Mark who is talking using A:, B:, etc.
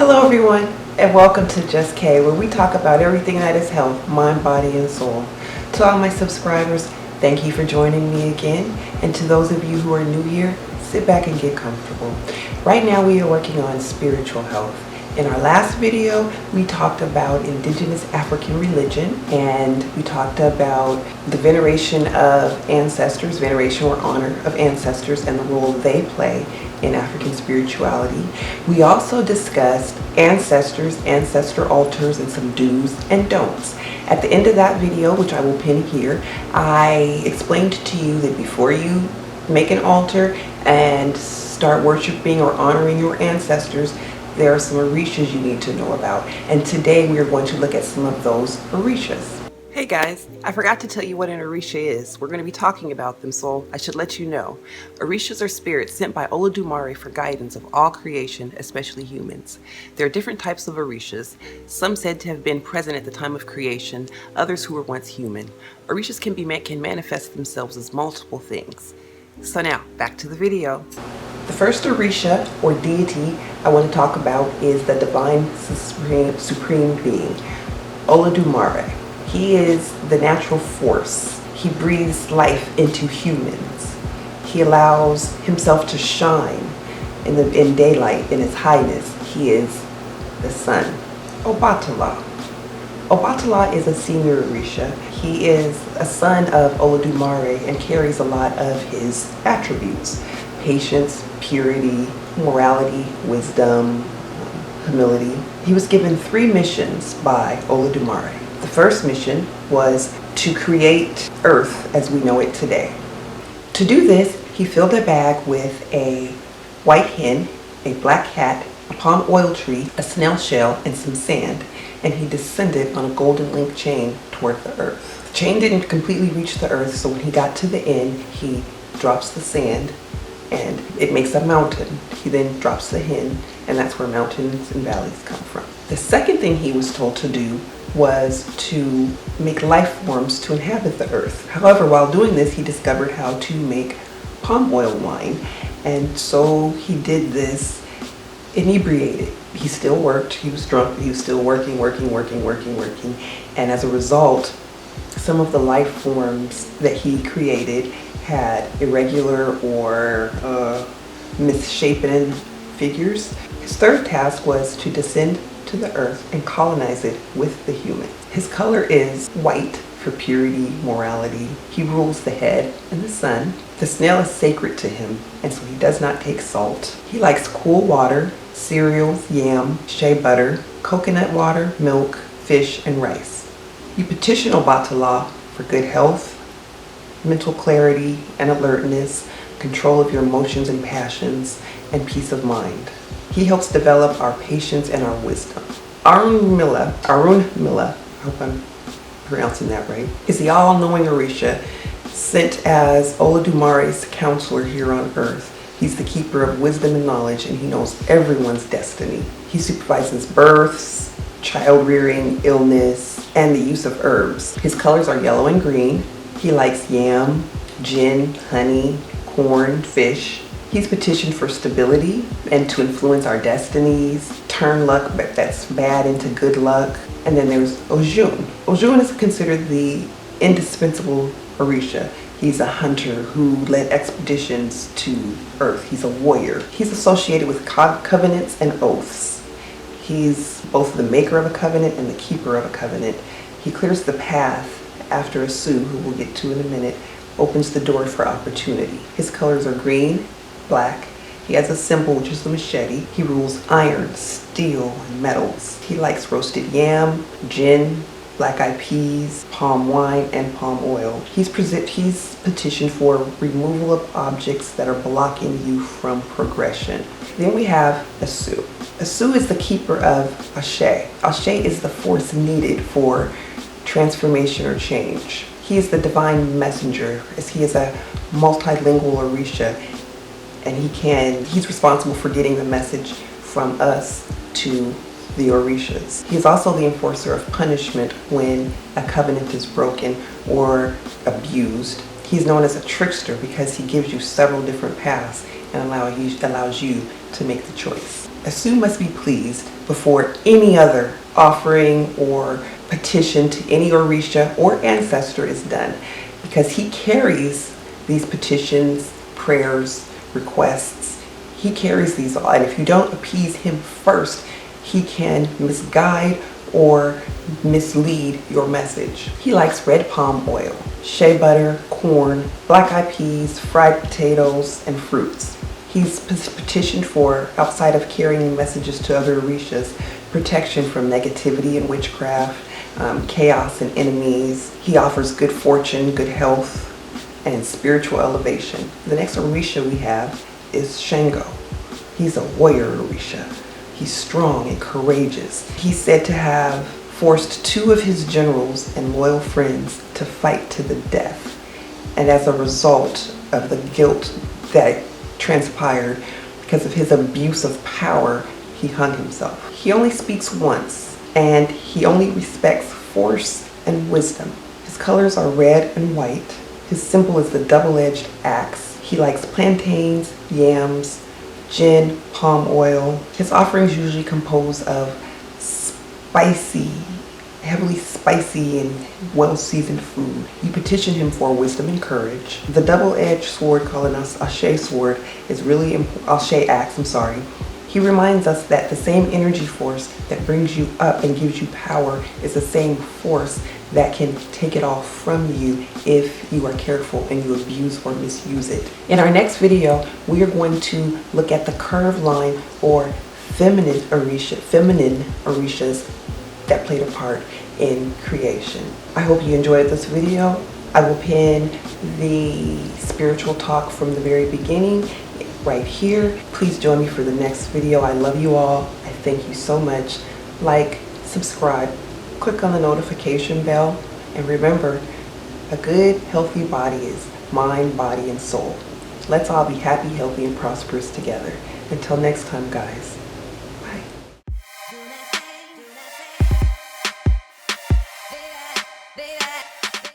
A: Hello everyone, and welcome to Just K, where we talk about everything that is health, mind, body, and soul. To all my subscribers, thank you for joining me again, and to those of you who are new here, sit back and get comfortable. Right now we are working on spiritual health. In our last video, we talked about Indigenous African religion, and we talked about the veneration of ancestors, veneration or honor of ancestors, and the role they play in African spirituality. We also discussed ancestors, ancestor altars, and some do's and don'ts. At the end of that video, which I will pin here, I explained to you that before you make an altar and start worshiping or honoring your ancestors, there are some orishas you need to know about. And today we are going to look at some of those orishas. Hey guys, I forgot to tell you what an orisha is. We're going to be talking about them, so I should let you know. Orishas are spirits sent by Olodumare for guidance of all creation, especially humans. There are different types of orishas, some said to have been present at the time of creation, others who were once human. Orishas can manifest themselves as multiple things. So now, back to the video. The first orisha, or deity, I want to talk about is the divine supreme being, Olodumare. He is the natural force. He breathes life into humans. He allows himself to shine in daylight, in his highness. He is the sun. Obatala. Obatala is a senior orisha. He is a son of Olodumare and carries a lot of his attributes: patience, purity, morality, wisdom, humility. He was given 3 missions by Olodumare. The first mission was to create Earth as we know it today. To do this, he filled a bag with a white hen, a black cat, a palm oil tree, a snail shell, and some sand, and he descended on a golden link chain toward the Earth. The chain didn't completely reach the Earth, so when he got to the end, he drops the sand and it makes a mountain. He then drops the hen, and that's where mountains and valleys come from. The second thing he was told to do was to make life forms to inhabit the earth. However, while doing this, he discovered how to make palm oil wine, and so he did this inebriated. He still worked, he was drunk, but he was still working, and as a result, some of the life forms that he created had irregular or misshapen figures. His third task was to descend to the earth and colonize it with the humans. His color is white for purity, morality. He rules the head and the sun. The snail is sacred to him, and so he does not take salt. He likes cool water, cereals, yam, shea butter, coconut water, milk, fish, and rice. You petition Obatala for good health, mental clarity and alertness, control of your emotions and passions, and peace of mind. He helps develop our patience and our wisdom. Arun Mila, I hope I'm pronouncing that right, is the all-knowing orisha sent as Olodumare's counselor here on earth. He's the keeper of wisdom and knowledge, and he knows everyone's destiny. He supervises births, child rearing, illness, and the use of herbs. His colors are yellow and green. He likes yam, gin, honey, corn, fish. He's petitioned for stability and to influence our destinies, turn luck that's bad into good luck. And then there's Ojun. Ojun is considered the indispensable orisha. He's a hunter who led expeditions to Earth. He's a warrior. He's associated with covenants and oaths. He's both the maker of a covenant and the keeper of a covenant. He clears the path after a Sioux, who we'll get to in a minute, opens the door for opportunity. His colors are green, black. He has a symbol, which is the machete. He rules iron, steel, and metals. He likes roasted yam, gin, black-eyed peas, palm wine, and palm oil. He's petitioned for removal of objects that are blocking you from progression. Then we have a Sioux. A Sioux is the keeper of Ashe. Ashe is the force needed for transformation or change. He is the divine messenger, as he is a multilingual orisha, and he's responsible for getting the message from us to the orishas. He is also the enforcer of punishment when a covenant is broken or abused. He's known as a trickster because he gives you several different paths and allows you to make the choice. Asu must be pleased before any other offering or petition to any Orisha or ancestor is done, because he carries these petitions, prayers, requests. He carries these all, and if you don't appease him first, he can misguide or mislead your message. He likes red palm oil, shea butter, corn, black-eyed peas, fried potatoes, and fruits. He's petitioned for, outside of carrying messages to other Orishas, protection from negativity and witchcraft, chaos and enemies. He offers good fortune, good health, and spiritual elevation. The next Orisha we have is Shango. He's a warrior Orisha. He's strong and courageous. He's said to have forced 2 of his generals and loyal friends to fight to the death. And as a result of the guilt that transpired because of his abuse of power, he hung himself. He only speaks once, and he only respects force and wisdom. His colors are red and white. His symbol is the double-edged axe. He likes plantains, yams, gin, palm oil. His offerings usually compose of heavily spicy and well-seasoned food. You petition him for wisdom and courage. The double-edged sword, called an Ashe sword, is really Ashe axe, I'm sorry. He reminds us that the same energy force that brings you up and gives you power is the same force that can take it all from you if you are careful and you abuse or misuse it. In our next video, we are going to look at the curved line or feminine orishas that played a part in creation. I hope you enjoyed this video. I will pin the spiritual talk from the very beginning right here. Please join me for the next video. I love you all. I thank you so much. Like, subscribe, click on the notification bell, and remember, a good, healthy body is mind, body, and soul. Let's all be happy, healthy, and prosperous together. Until next time, guys.